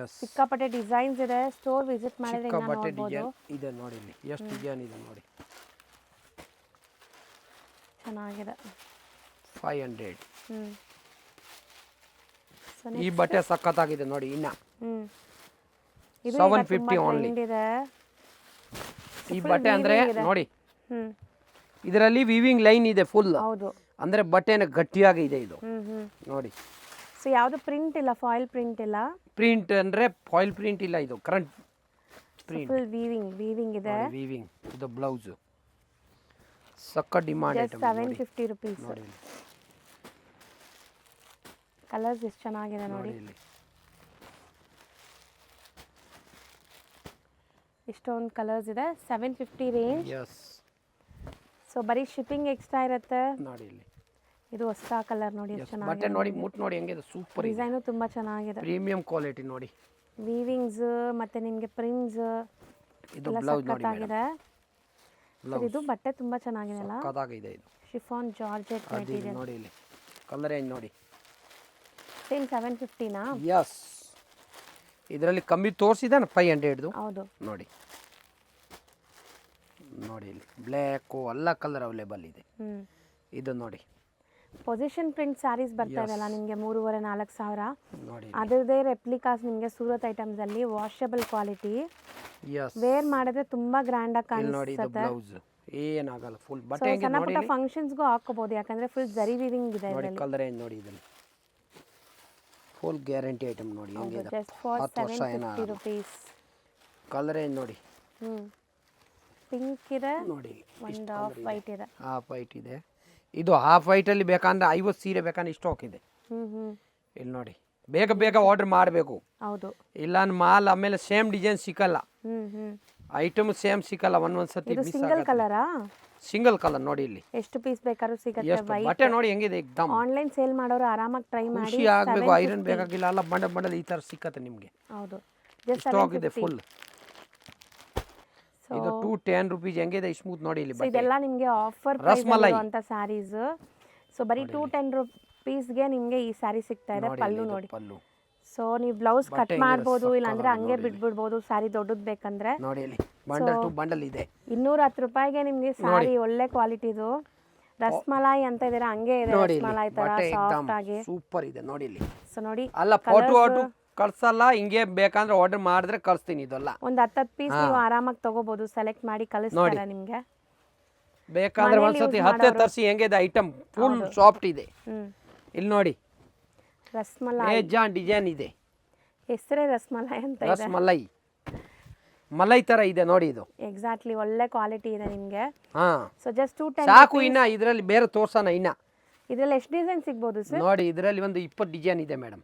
ಎಸ್, ಸಿಕ್ಕಾಪಟ್ಟೆ ಡಿಸೈನ್ಸ್ ಇದೆ. ಸ್ಟೋರ್ ವಿಸಿಟ್ ಮಾಡಿದ್ರೆ ಇನ್ನ ಬಟ್ಟೆ ನೋಡ್ಬೋದು. ಡಿಸೈನ್ ಇದೆ ನೋಡಿ. ಇಲ್ಲಿ ಎಷ್ಟು ಡಿಸೈನ್ ಇದೆ ನೋಡಿ. ಚೆನ್ನಾಗಿದೆ. 500. ಸೊ ಈ ಬಟ್ಟೆ ಸಖತ್ತಾಗಿದೆ ನೋಡಿ. ಇನ್ನ ಇದು 750 ಓನ್ಲಿ. ಇದೆ ಈ ಬಟ್ಟೆ ಅಂದ್ರೆ ನೋಡಿ, ಇದರಲ್ಲಿ ವೀವಿಂಗ್ ಲೈನ್ ಇದೆ ಫುಲ್. ಹೌದು, ಅಂದ್ರೆ ಬಟ್ಟೆನ ಗಟ್ಟಿಯಾಗಿ ಇದೆ ಇದು ನೋಡಿ. ಸೊ ಯಾವುದು ಪ್ರಿಂಟ್ ಇಲ್ಲ, ಫಾಯಿಲ್ ಪ್ರಿಂಟ್ ಇಲ್ಲ. ಪ್ರಿಂಟ್ ಅಂದ್ರೆ ಫಾಯಿಲ್ ಪ್ರಿಂಟ್ ಇಲ್ಲ, ಇದು ಕರೆಂಟ್ ಪ್ರಿಂಟ್. ಫುಲ್ ವೀವಿಂಗ್ ಇದೆ. ವೀವಿಂಗ್. ಇದು ಬ್ಲೌಸ್ ಸಕ್ಕ ಡಿಮಾಂಡ್ ಐಟಮ್. 750 ರುಪೀಸ್. ನೋಡಿ ಕಲರ್ಸ್ ಎಷ್ಟು ಚೆನ್ನಾಗಿದೆ ನೋಡಿ. ಇಷ್ಟೊಂದು ಕಲರ್ಸ್ ಇದೆ. 750 ರೇಂಜ್. ಎಸ್. ಸೊ ಬರೀ ಶಿಪ್ಪಿಂಗ್ ಎಕ್ಸ್ಟ್ರಾ ಇರುತ್ತೆ ನೋಡಿ. ಇಲ್ಲಿ ಇದು ಹೊಸ ಕಲರ್ ನೋಡಿ, ಎಷ್ಟು ಚೆನ್ನಾಗಿದೆ. ಬಟ್ಟೆ ನೋಡಿ, ಮುಟ್ ನೋಡಿ ಹೆಂಗಿದೆ, ಸೂಪರ್. ಡಿಸೈನು ತುಂಬಾ ಚೆನ್ನಾಗಿದೆ. ಪ್ರೀಮಿಯಂ ಕ್ವಾಲಿಟಿ ನೋಡಿ. ವೀವಿಂಗ್ಸ್ ಮತ್ತೆ ನಿಮಗೆ ಪ್ರಿಂಟ್ಸ್ ಇದು ಬ್ಲೌಸ್ ನೋಡಿ ಆಗಿದೆ. ಇದು ಬಟ್ಟೆ ತುಂಬಾ ಚೆನ್ನಾಗಿದೆ ಅಲ್ಲ, ಸಖತ್ತಾಗಿದೆ. ಇದು ಶಿಫಾನ್ ಜಾರ್ಜೆಟ್ ಮೆಟೀರಿಯಲ್ ನೋಡಿ. ಇಲ್ಲಿ ಕಲರ್ ರೇಂಜ್ ನೋಡಿ. ಸೇಮ್ 750 ನಾ? ಎಸ್. ಇದರಲ್ಲಿ ಕಮ್ಮಿ ತೋರಿಸಿದೆ 500. ಹೌದು ನೋಡಿ. ನೋಡಿ ಇಲ್ಲಿ ಬ್ಲ್ಯಾಕು ಎಲ್ಲ ಕಲರ್ ಅವೈಲೇಬಲ್ ಇದೆ. ಇದು ನೋಡಿ. ಪೊಸಿಷನ್ ಪ್ರಿಂಟ್ ಸ್ಯಾರೀಸ್ ಬರ್ತಾ ಇದೆಲ್ಲ ನಿಮಗೆ 3,500-4,000 ಸಾವಿರ. ನೋಡಿ ಅದರದೇ ರೆಪ್ಲಿಕಾಸ್ ನಿಮಗೆ ಸೂರತ್ ಐಟಮ್ಸ್ ಅಲ್ಲಿ ವಾಷಬಲ್ ಕ್ವಾಲಿಟಿ. ವೇರ್ ಮಾಡಿದ್ರೆ ತುಂಬಾ ಗ್ರ್ಯಾಂಡ್ ಆಗಿ ಕಾಣಿಸುತ್ತೆ. ಬ್ಲೌಸ್ ಏನಾಗಲ್ಲ, ಫುಲ್ ಬಟ್ಟೆ ಹೆಂಗಿದೆ ಸಣ್ಣ ನೋಡಿ. ಪುಟ್ಟ ಫಂಕ್ಷನ್ಸ್ಗೂ ಹಾಕೋಬಹುದು, ಯಾಕಂದ್ರೆ ಫುಲ್ ಜರಿ ವೀವಿಂಗ್ ಇದೆ ನೋಡಿ. ಇದರಲ್ಲಿ. ಕಲರ್ ರೇಂಜ್ ನೋಡಿ. ಇದರಲ್ಲಿ ಫುಲ್ ಗ್ಯಾರಂಟಿ ಐಟಮ್ ನೋಡಿ. ಹೆಂಗಿದೆ, just for 750 rupees. Colour range ನೋಡಿ. ಪಿಂಕ್ ಇದೆ ನೋಡಿ, ಒಂದು ಆಫ್ ವೈಟ್ ಇದೆ. ಹಾಫ್ ವೈಟ್ ಇದೆ. ಇದು ಹಾಫ್ ವೈಟ್ ಅಲ್ಲಿ ಬೇಕಂದ್ರೆ 50 ಸೀರೆ ಬೇಕಂದ್ರೆ ಸ್ಟಾಕ್ ಇದೆ. ಇಲ್ಲಿ ನೋಡಿ, ಬೇಗ ಬೇಗ ಆರ್ಡರ್ ಮಾಡಬೇಕು. ಹೌದು, ಇಲ್ಲ ಮಾಲ್ ಆಮೇಲೆ ಸೇಮ್ ಡಿಸೈನ್ ಸಿಕ್ಕಲ್ಲ, ಐಟಮ್ ಸೇಮ್ ಸಿಕ್ಕಲ್ಲ. ಒಂದೊಂದು ಸತಿ ಇದು ಸಿಂಗಲ್ ಕಲರಾ? ಸಿಂಗಲ್ ಕಲರ್ ನೋಡಿ. ಇಲ್ಲಿ ಎಷ್ಟು ಪೀಸ್ ಬೇಕಾದ್ರೂ ಸಿಗುತ್ತೆ. ಬಟ್ಟೆ ನೋಡಿ ಹೆಂಗಿದೆ, एकदम ಆನ್ಲೈನ್ ಸೇಲ್ ಮಾಡೋರು ಆರಾಮಾಗಿ ಟ್ರೈ ಮಾಡಿ. ಖುಷಿ ಆಗಬೇಕು. ಐರನ್ ಬೇಕಾಗಿಲ್ಲ, ಅಲ್ಲ ಬಂಡಲ್ ಬಂಡಲ್ ಈ ತರ ಸಿಕ್ಕತ್ತೆ ನಿಮಗೆ. ಹೌದು, ಜಸ್ಟ್ ಸ್ಟಾಕ್ ಇದೆ ಫುಲ್. ಇದು 210 ರೂಪೀಸ್ ಹೆಂಗಿದೆ, ಸ್ಮೂತ್ ನೋಡಿ. ಇಲ್ಲಿ ಬಟ್ಟೆ ಇದೆಲ್ಲ ನಿಮಗೆ ಆಫರ್ ಪ್ರೈಸ್ ಇರುವಂತ ಸ್ಯಾರೀಸ್. ಸೊ ಬರೀ 210 ರೂಪೀಸ್ ಗೆ ನಿಮಗೆ ಈ ಸ್ಯಾರಿ ಸಿಗ್ತಾ ಇದೆ. ಪಲ್ಲು ನೋಡಿ. ಸೊ ನೀವು ಬ್ಲೌಸ್ ಕಟ್ ಮಾಡಬಹುದು, ಇಲ್ಲ ಅಂದ್ರೆ ಹಂಗೆ ಬಿಟ್ಬಿಡಬಹುದು. ಸ್ಯಾರಿ ದೊಡ್ಡದು ಬೇಕಂದ್ರೆ ನೋಡಿ. ಇಲ್ಲಿ ಬಂಡಲ್ ಟು ಬಂಡಲ್ ಇದೆ. 210 ರೂಪಾಯಿಗೆ ನಿಮಗೆ ಸ್ಯಾರಿ ಒಳ್ಳೆ ಕ್ವಾಲಿಟಿದು. ರಸ್ಮಲಾಯಿ ಅಂತ ಇದೀರಾ, ಹಂಗೆ ಇದೆ ರಸ್ಮಲಾಯಿ ತರ ಸಾಫ್ಟ್ ಆಗಿ ಸೂಪರ್ ಇದೆ ನೋಡಿ. ಇಲ್ಲಿ ಸೊ ನೋಡಿ, ಅಲ್ಲ ಫೋಟೋ ಕಳ್ಸಲ್ಲ, ಹಿಂಗೆ ಬೇಕಂದ್ರೆ ಆರ್ಡರ್ ಮಾಡಿದ್ರೆ ಕಳಿಸ್ತೀನಿ. ಇದೆಲ್ಲ ಒಂದು 10 ಪೀಸ್ ನೀವು ಆರಾಮಾಗಿ ತಗೋಬಹುದು. ಸೆಲೆಕ್ಟ್ ಮಾಡಿ ಕಳಿಸ್ತಾರೆ ನಿಮಗೆ. ಬೇಕಂದ್ರೆ ಒಂದ್ಸತಿ 10 ತರಿಸಿ. ಹೆಂಗಿದೆ ಐಟಮ್, ಫುಲ್ ಸಾಫ್ಟ್ ಇದೆ. ಇಲ್ಲಿ ನೋಡಿ, ರಸ್ಮಲಾಯಿ ಡಿಸೈನ್ ಇದೆ. ಹೆಸರೇ ರಸ್ಮಲಾಯಿ ಅಂತ ಇದೆ. ರಸ್ಮಲೈ ಮಲೈ ತರ ಇದೆ ನೋಡಿ. ಇದು ಎಕ್ಸಾಕ್ಟ್ಲಿ ಒಳ್ಳೆ ಕ್ವಾಲಿಟಿ ಇದೆ ನಿಮಗೆ. ಹಾ, ಸೊ ಜಸ್ಟ್ 210 ಸಾಕು. ಇನ್ನ ಇದರಲ್ಲಿ ಬೇರೆ ತೋರ್ಸೋಣ. ಇನ್ನ ಇದರಲ್ಲಿ ಎಷ್ಟು ಡಿಸೈನ್ ಸಿಗಬಹುದು ಸರ್? ನೋಡಿ, ಇದರಲ್ಲಿ ಒಂದು 20 ಡಿಸೈನ್ ಇದೆ ಮೇಡಮ್.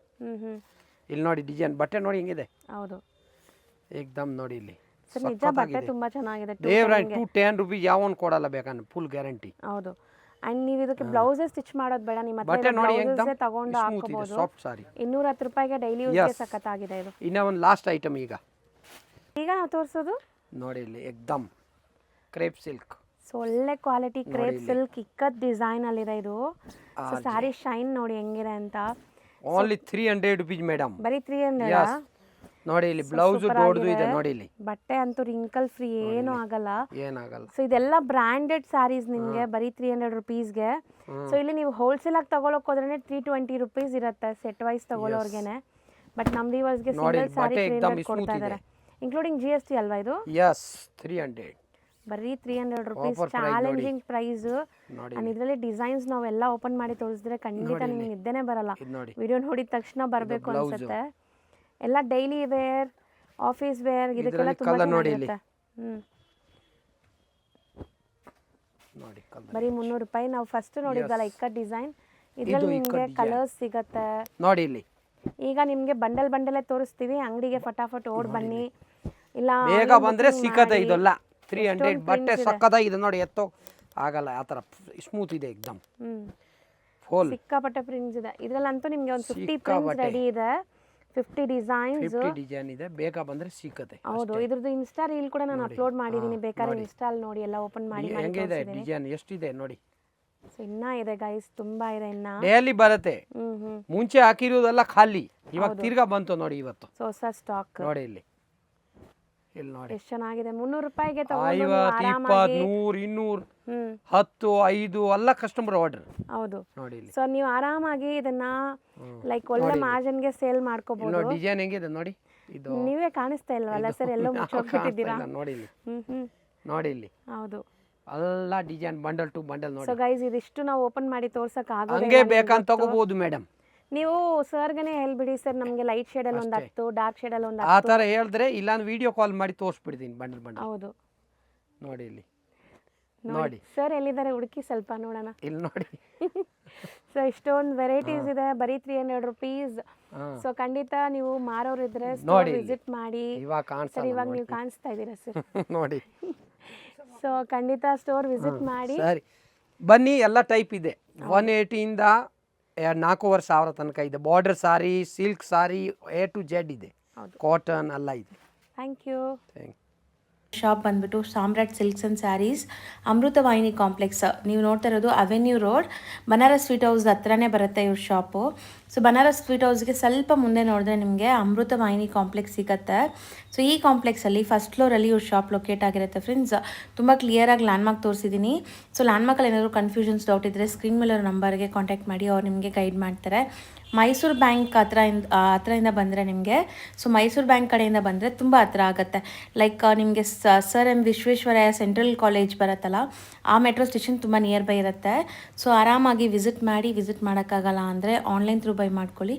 ಇಲ್ಲಿ ನೋಡಿ ಡಿಸೈನ್. ಬಟ್ಟೆ ನೋಡಿ ಹೆಂಗಿದೆ. ಹೌದು, एकदम ನೋಡಿ. ಇಲ್ಲಿ ಸರ್ ನಿಜ ಬಟ್ಟೆ ತುಂಬಾ ಚೆನ್ನಾಗಿದೆ. ದೇವ್ರ 210 ರೂಪೀಸ್ ಯಾವನ್ ಕೊಡಲ್ಲ, ಬೇಕಂದ್ರೆ ಫುಲ್ ಗ್ಯಾರಂಟಿ. ಹೌದು, ಅಂಡ್ ನೀವು ಇದಕ್ಕೆ ಬ್ಲೌಸ್ ಸ್ಟಿಚ್ ಮಾಡೋದು ಬೇಡ, ನಿಮ್ಮ ಹತ್ರ ಬ್ಲೌಸ್ ತಗೊಂಡು ಹಾಕಬಹುದು. ಸಾಫ್ಟ್ ಸಾರಿ 210 ರೂಪಾಯಿಗೆ ಡೈಲಿ ಯೂಸ್ಗೆ ಸಖತ್ತಾಗಿದೆ ಇದು. ಇನ್ನ ಒಂದು ಲಾಸ್ಟ್ ಐಟಮ್ ಈಗ ನಾವು ತೋರಿಸೋದು ನೋಡಿ. ಇಲ್ಲಿ एकदम ಕ್ರೇಪ್ ಸಿಲ್ಕ್. ಸೊ ಒಳ್ಳೆ quality crepe silk ikat design ಅಲ್ಲಿದೆ ಇದು. ಸೊ ಸ್ಯಾರಿ ಶೈನ್ ನೋಡಿ ಹೆಂಗಿದೆ ಅಂತ. Only 300 rupees madam. ಬರೀ 300. ನೋಡಿ ಇಲ್ಲಿ ಬ್ಲೌಸ್ ದೊಡ್ಡದು ಇದೆ ನೋಡಿ ಇಲ್ಲಿ. ಬಟ್ಟೆ ಅಂತೂ ರಿಂಕಲ್ ಫ್ರೀ ಏನೂ ಆಗಲ್ಲ. ಏನಾಗಲ್ಲ. ಸೊ ಇದೆಲ್ಲ ಬ್ರ್ಯಾಂಡೆಡ್ ಸ್ಯಾರೀಸ್ ನಿಮಗೆ ಬರೀ 300 ರುಪೀಸ್ಗೆ. ಸೊ ಇಲ್ಲಿ ನೀವು ಹೋಲ್ಸೇಲ್ ಆಗಿ ತಗೊಳಕ್ ಹೋದ್ರೆ 320 ರುಪೀಸ್ ಇರುತ್ತೆ ಸೆಟ್ ವೈಸ್ ತಗೊಳ್ಳೋರ್ಗೆನೆ. ಬಟ್ ನಮ್ಮ ವ್ಯೂವರ್ಸ್ಗೆ ಸಿಂಗಲ್ ಸ್ಯಾರಿ 300 ಕೊಡ್ತಾ ಇದ್ದಾರೆ ಇನ್ಕ್ಲೂಡಿಂಗ್ GST ಅಲ್ವಾ ಇದು? ಯಸ್ 300. ಬರೀ 300 ರುಪೀಸ್ ಚಾಲೆಂಜಿಂಗ್ ಪ್ರೈಸ್. ಅಂಡ್ ಇದರಲ್ಲಿ ಡಿಸೈನ್ಸ್ ನಾವೆಲ್ಲ ಓಪನ್ ಮಾಡಿ ತೋರಿಸಿದ್ರೆ ಖಂಡಿತ ನಿಮ್ಗೆ ನಿದ್ದೆನೇ ಬರಲ್ಲ. ವಿಡಿಯೋ ನೋಡಿದ ತಕ್ಷಣ ಬರಬೇಕು ಅನ್ಸುತ್ತೆ. ಎಲ್ಲ ಡೈಲಿ ವೇರ್, ಆಫೀಸ್ ವೇರ್ ಇದಕ್ಕೆಲ್ಲ ತುಂಬಾ ಚೆನ್ನಾಗಿರುತ್ತೆ. ಬರೀ 300 ರೂಪಾಯಿ. ನಾವು ಫಸ್ಟ್ ನೋಡಿದ್ವಲ್ಲ ಇಕ್ಕಟ್ ಡಿಸೈನ್, ಇದರಲ್ಲಿ ನಿಮಗೆ ಕಲರ್ಸ್ ಸಿಗತ್ತೆ ನೋಡಿ ಇಲ್ಲಿ. ಈಗ ನಿಮಗೆ ಬಂಡಲೇ ತೋರಿಸ್ತೀವಿ, ಅಂಗಡಿಗೆ ಫಟಾಫಟ್ ಓಡ್ ಬನ್ನಿ. ಇಲ್ಲ ಬೇಗ ಬಂದ್ರೆ ಸಿಕ್ಕತ್ತೆ. ಇದೆಲ್ಲ 300 ಬಟ್ಟೆ ಸಕ್ಕತ್ತಾಗಿದೆ ನೋಡಿ. ಎತ್ತೋ ಆಗಲ್ಲ ಆ ಥರ ಸ್ಮೂತ್ ಇದೆ ಎಕ್ದಮ್. ಫುಲ್ ಸಿಕ್ಕಾಪಟ್ಟೆ ಪ್ರಿಂಟ್ಸ್ ಇದೆ ಇದರಲ್ಲಂತೂ. ನಿಮಗೆ ಒಂದು 50 ಪ್ರಿಂಟ್ಸ್ ರೆಡಿ ಇದೆ, 50 ಡಿಸೈನ್ಸ್. 50 ಡಿಸೈನ್ ಇದೆ, ಬೇಗ ಬಂದ್ರೆ ಸಿಕ್ಕತ್ತೆ. ಹೌದು, ಇದ್ರದ್ದು ಇನ್ಸ್ಟಾ ರೀಲ್ ಕೂಡ ನಾನು ಅಪ್ಲೋಡ್ ಮಾಡಿದ್ದೀನಿ, ಬೇಕಾದ್ರೆ ಇನ್ಸ್ಟಾಲ್ ನೋಡಿ, ಎಲ್ಲ ಓಪನ್ ಮಾಡಿ. ಹೆಂಗಿದೆ ಡಿಸೈನ್ ಎಷ್ಟಿದೆ ನೋಡಿ. ಸೊ ಇನ್ನ ಇದೆ ಗೈಸ್, ತುಂಬಾ ಇದೆ ಇನ್ನ. ಡೈಲಿ ಬರುತ್ತೆ. ಮುಂಚೆ ಹಾಕಿರೋದೆಲ್ಲ ಖಾಲಿ, ಇವಾಗ ತಿರ್ಗಾ ಬಂತು ನೋಡಿ ಇವತ್ತು. ಸೊ ಹೊಸ ಸ್ಟಾಕ್ ನೋಡಿ ಇಲ್ಲಿ. ಇಲ್ಲಿ ನೋಡಿ ಎಷ್ಟು ಚೆನ್ನಾಗಿದೆ. 300 ರೂಪಾಯಿಗೆ 50, 20, 100, 200, 10, 5 ಎಲ್ಲ ಕಸ್ಟಮರ್ ಆರ್ಡರ್. ಹೌದು ನೋಡಿ ಇಲ್ಲಿ. ಸೊ ನೀವು ಆರಾಮಾಗಿ ಇದನ್ನ ಲೈಕ್ ಒಳ್ಳೆ ಮಾರ್ಜಿನ್ಗೆ ಸೇಲ್ ಮಾಡ್ಕೋಬಹುದು. ಡಿಸೈನ್ ಹೆಂಗಿದೆ ನೋಡಿ. ಇದು ನೀವೇ ಕಾಣಿಸ್ತಾ ಇಲ್ವಲ್ಲ ಸರ್, ಎಲ್ಲೋ ಮುಚ್ಚೋಗ್ಬಿಟ್ಟಿದ್ದೀರಾ. ನೋಡಿ ಇಲ್ಲಿ. ನೋಡಿ ಇಲ್ಲಿ. ಹೌದು, ಎಲ್ಲ ಡಿಸೈನ್ ಬಂಡಲ್ ಟು ಬಂಡಲ್ ನೋಡಿ. ಸೊ ಗೈಸ್ ಇದಿಷ್ಟು ನಾವು ಓಪನ್ ಮಾಡಿ ತೋರ್ಸಕ್ ಆಗೋದಿಲ್ಲ. ಹಂಗೆ ಬೇಕಂತ ತಗೋಬಹುದು ಮೇಡಮ್. ನೀವು ಸರ್ಗನೇ ಹೇಳ್ಬಿಡಿ ಸರ್, ನಮಗೆ ಲೈಟ್ ಶೇಡ್ ಅಲ್ಲಿ ಒಂದು 10, ಡಾರ್ಕ್ ಶೇಡ್ ಅಲ್ಲಿ ಒಂದು 10 ಆ ತರ ಹೇಳಿದ್ರೆ, ಇಲ್ಲ ವಿಡಿಯೋ ಕಾಲ್ ಮಾಡಿ ತೋರಿಸ್ಬಿಡ್ತೀನಿ ಬಂಡಲ್ ಬಂಡಲ್. ಹೌದು ನೋಡಿ ಇಲ್ಲಿ. ನೋಡಿ ಸರ್ ಎಲ್ಲಿದ್ದಾರೆ ಹುಡುಕಿ ಸ್ವಲ್ಪ ನೋಡೋಣ. ಇಲ್ಲಿ ನೋಡಿ. ಸೊ ಇಷ್ಟೊಂದು ವೆರೈಟೀಸ್ ಇದೆ, ಬರೀ 300 ರುಪೀಸ್. ಸೊ ಖಂಡಿತ ನೀವು ಮಾರೋರು ಇದ್ರೆ ವಿಸಿಟ್ ಮಾಡಿ. ಸರ್ ಇವಾಗ ನೀವು ಕಾಣಿಸ್ತಾ ಇದ್ದೀರಾ ಸರ್ ನೋಡಿ. ಸೊ ಖಂಡಿತ ಸ್ಟೋರ್ ವಿಸಿಟ್ ಮಾಡಿ. ಸರಿ ಬನ್ನಿ. ಎಲ್ಲ ಟೈಪ್ ಇದೆ. 180 ಇಂದ 4,500 ತನಕ ಇದೆ. Border sari, silk sari, A to Z ಇದೆ, ಕಾಟನ್ ಎಲ್ಲ ಇದೆ. Thank you. ಶಾಪ್ ಬಂದ್ಬಿಟ್ಟು Samrat Silks and Saris, Amritavahini Complex. ನೀವು ನೋಡ್ತಾ ಇರೋದು Avenue Road, Banaras Sweet House ಹತ್ರನೇ ಬರುತ್ತೆ ಇವ್ರ ಶಾಪು. ಸೊ ಬನಾರಸ್ ಸ್ವೀಟ್ ಹೌಸ್ಗೆ ಸ್ವಲ್ಪ ಮುಂದೆ ನೋಡಿದ್ರೆ ನಿಮಗೆ ಅಮೃತವಾಹಿನಿ ಕಾಂಪ್ಲೆಕ್ಸ್ ಸಿಗುತ್ತೆ. ಸೊ ಈ ಕಾಂಪ್ಲೆಕ್ಸಲ್ಲಿ ಫಸ್ಟ್ ಫ್ಲೋರಲ್ಲಿ ಇವ್ರ ಶಾಪ್ ಲೊಕೇಟ್ ಆಗಿರುತ್ತೆ ಫ್ರೆಂಡ್ಸ್. ತುಂಬ ಕ್ಲಿಯರಾಗಿ ಲ್ಯಾಂಡ್ಮಾರ್ಕ್ ತೋರಿಸಿದ್ದೀನಿ. ಸೊ ಲ್ಯಾಂಡ್ಮಾರ್ಕಲ್ಲಿ ಏನಾದರೂ ಕನ್ಫ್ಯೂಷನ್ಸ್ ಡೌಟ್ ಇದ್ದರೆ ಸ್ಕ್ರೀನ್ ಮೇಲೆ ನಂಬರ್ಗೆ ಕಾಂಟ್ಯಾಕ್ಟ್ ಮಾಡಿ, ಅವ್ರು ನಿಮಗೆ ಗೈಡ್ ಮಾಡ್ತಾರೆ. ಮೈಸೂರು ಬ್ಯಾಂಕ್ ಹತ್ರದಿಂದ ಬಂದರೆ ನಿಮಗೆ, ಸೊ ಮೈಸೂರು ಬ್ಯಾಂಕ್ ಕಡೆಯಿಂದ ಬಂದರೆ ತುಂಬ ಹತ್ರ ಆಗುತ್ತೆ. ಲೈಕ್ ನಿಮಗೆ sir M Visvesvaraya central college ಬರುತ್ತಲ್ಲ, ಆ ಮೆಟ್ರೋ ಸ್ಟೇಷನ್ ತುಂಬ ನಿಯರ್ ಬೈ ಇರುತ್ತೆ. ಸೊ ಆರಾಮಾಗಿ ವಿಸಿಟ್ ಮಾಡೋಕ್ಕಾಗಲ್ಲ ಅಂದರೆ ಆನ್ಲೈನ್ ಥ್ರೂ ಬೈ ಮಾಡ್ಕೊಳ್ಳಿ.